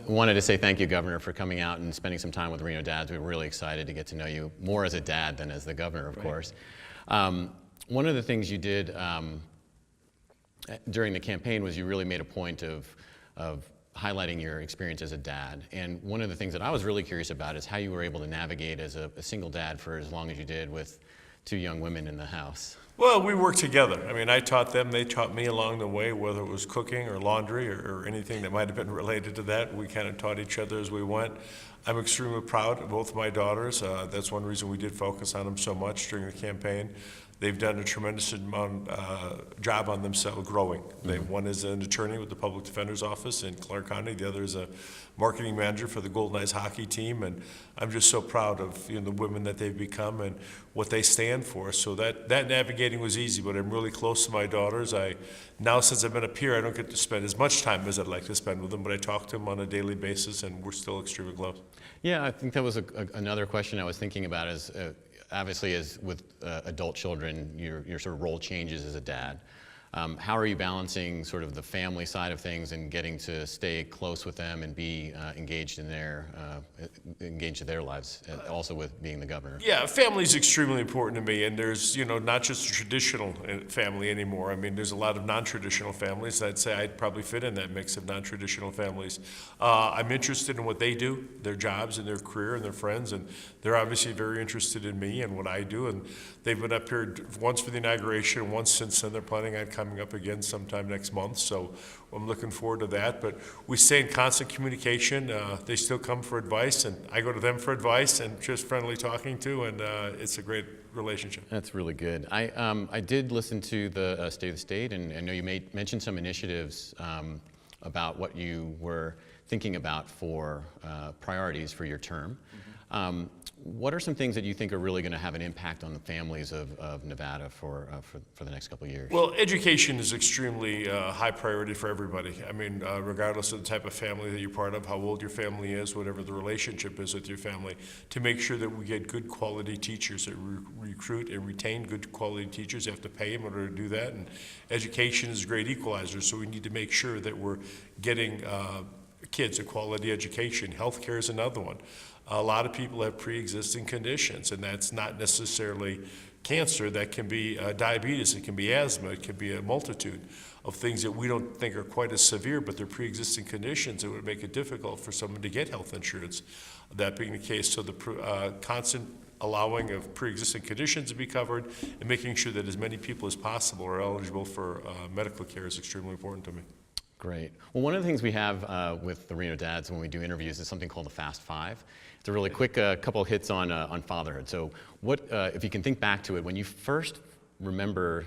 Wanted to say thank you, Governor, for coming out and spending some time with Reno Dads. We're really excited to get to know you more as a dad than as the governor, of course. One of the things you did during the campaign was you really made a point of highlighting your experience as a dad. And one of the things that I was really curious about is how you were able to navigate as a single dad for as long as you did with two young women in the house. Well, we worked together. I mean, I taught them, they taught me along the way, whether it was cooking or laundry or anything that might have been related to that. We kind of taught each other as we went. I'm extremely proud of both of my daughters. That's one reason we did focus on them so much during the campaign. They've done a tremendous job on themselves growing. One is an attorney with the Public Defender's Office in Clark County. The other is a marketing manager for the Golden Knights hockey team. And I'm just so proud of the women that they've become and what they stand for. So that navigating was easy, but I'm really close to my daughters. Now, since I've been up here, I don't get to spend as much time as I'd like to spend with them, but I talk to them on a daily basis, and we're still extremely close. Yeah, I think that was another question I was thinking about is, obviously, as with adult children, your sort of role changes as a dad. How are you balancing sort of the family side of things and getting to stay close with them and be engaged in their lives, also with being the governor? Yeah, family is extremely important to me, and there's not just a traditional family anymore. I mean, there's a lot of non-traditional families. I'd say I'd probably fit in that mix of non-traditional families. I'm interested in what they do, their jobs and their career and their friends, and they're obviously very interested in me and what I do. And they've been up here once for the inauguration, once since then. They're planning on coming up again sometime next month, so I'm looking forward to that. But we stay in constant communication. They still come for advice, and I go to them for advice and just friendly talking to, and it's a great relationship. That's really good. I did listen to the State of the State, and I know you mentioned some initiatives about what you were thinking about for priorities for your term. What are some things that you think are really going to have an impact on the families of Nevada for the next couple of years? Well, education is extremely high priority for everybody. I mean, regardless of the type of family that you're part of, how old your family is, whatever the relationship is with your family, to make sure that we get good quality teachers, that recruit and retain good quality teachers. You have to pay them in order to do that, and education is a great equalizer, so we need to make sure that we're getting kids a quality education. Healthcare is another one. A lot of people have pre-existing conditions, and that's not necessarily cancer. That can be diabetes, it can be asthma, it can be a multitude of things that we don't think are quite as severe, but they're pre-existing conditions. It would make it difficult for someone to get health insurance. That being the case, so the constant allowing of pre-existing conditions to be covered and making sure that as many people as possible are eligible for medical care is extremely important to me. Great. Well, one of the things we have with the Reno Dads when we do interviews is something called the Fast Five. It's a really quick couple hits on fatherhood. So what, if you can think back to it, when you first remember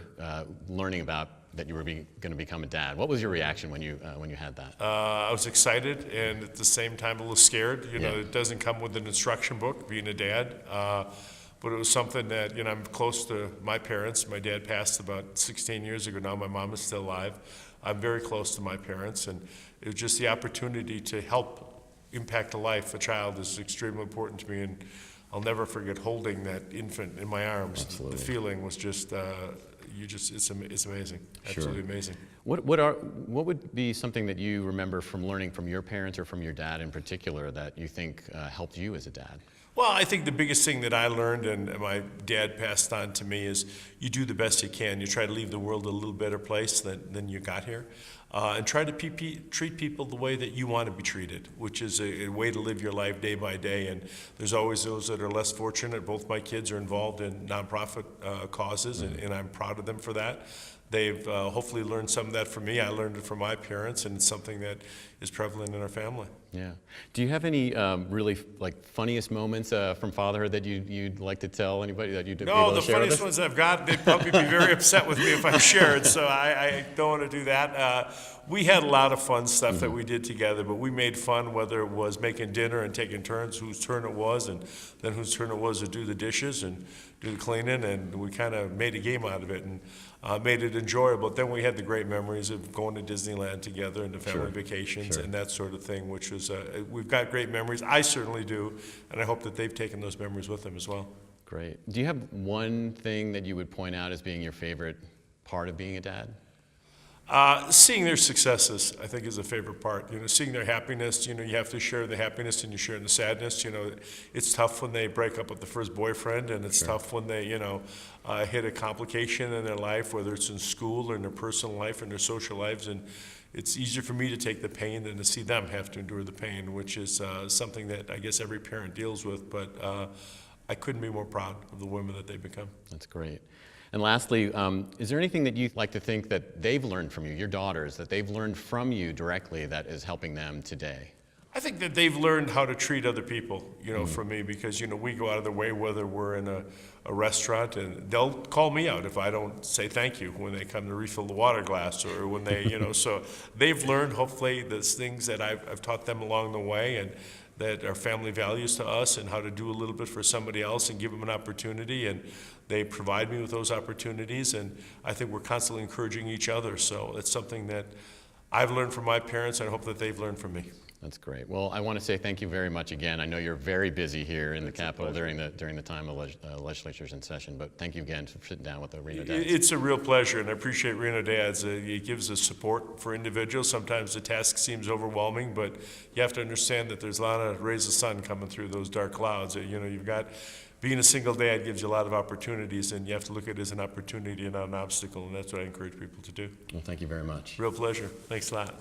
learning about that you were going to become a dad, what was your reaction when you had that? I was excited and at the same time a little scared. It doesn't come with an instruction book, being a dad. But it was something that, I'm close to my parents. My dad passed about 16 years ago now. My mom is still alive. I'm very close to my parents, and it was just the opportunity to help impact a life, a child, is extremely important to me, and I'll never forget holding that infant in my arms. Absolutely. The feeling was just, it's amazing, absolutely amazing. What would be something that you remember from learning from your parents or from your dad in particular that you think helped you as a dad? Well, I think the biggest thing that I learned and my dad passed on to me is you do the best you can. You try to leave the world a little better place than you got here. And try to treat people the way that you want to be treated, which is a way to live your life day by day. And there's always those that are less fortunate. Both my kids are involved in nonprofit causes, and I'm proud of them for that. They've hopefully learned some of that from me. I learned it from my parents, and it's something that is prevalent in our family. Yeah. Do you have any really funniest moments from fatherhood that you'd like to tell anybody that you'd be able to share? No, the funniest ones I've got, they'd probably be very upset with me if I shared, so I don't want to do that. We had a lot of fun stuff that we did together, but we made fun, whether it was making dinner and taking turns, whose turn it was, and then whose turn it was to do the dishes and do the cleaning, and we kind of made a game out of it and made it enjoyable. Then we had the great memories of going to Disneyland together and the family vacations and that sort of thing, which was, we've got great memories. I certainly do, and I hope that they've taken those memories with them as well. Great. Do you have one thing that you would point out as being your favorite part of being a dad? Seeing their successes, I think, is a favorite part. Seeing their happiness. You have to share the happiness and you share the sadness. It's tough when they break up with the first boyfriend, and it's tough when they, hit a complication in their life, whether it's in school or in their personal life and their social lives. And it's easier for me to take the pain than to see them have to endure the pain, which is something that I guess every parent deals with. But I couldn't be more proud of the women that they've become. That's great. And lastly, is there anything that you like to think that they've learned from you, your daughters, that they've learned from you directly that is helping them today? I think that they've learned how to treat other people, from me, because, we go out of the way, whether we're in a restaurant, and they'll call me out if I don't say thank you when they come to refill the water glass, or when they, so they've learned, hopefully, those things that I've taught them along the way, and that are family values to us, and how to do a little bit for somebody else and give them an opportunity, and they provide me with those opportunities, and I think we're constantly encouraging each other. So it's something that I've learned from my parents, and I hope that they've learned from me. That's great. Well, I want to say thank you very much again. I know you're very busy here in the Capitol during the time of legislature's in session, but thank you again for sitting down with the Reno Dads. It's a real pleasure, and I appreciate Reno Dads. It gives us support for individuals. Sometimes the task seems overwhelming, but you have to understand that there's a lot of rays of sun coming through those dark clouds. You've got being a single dad gives you a lot of opportunities, and you have to look at it as an opportunity and not an obstacle, and that's what I encourage people to do. Well, thank you very much. Real pleasure. Thanks a lot.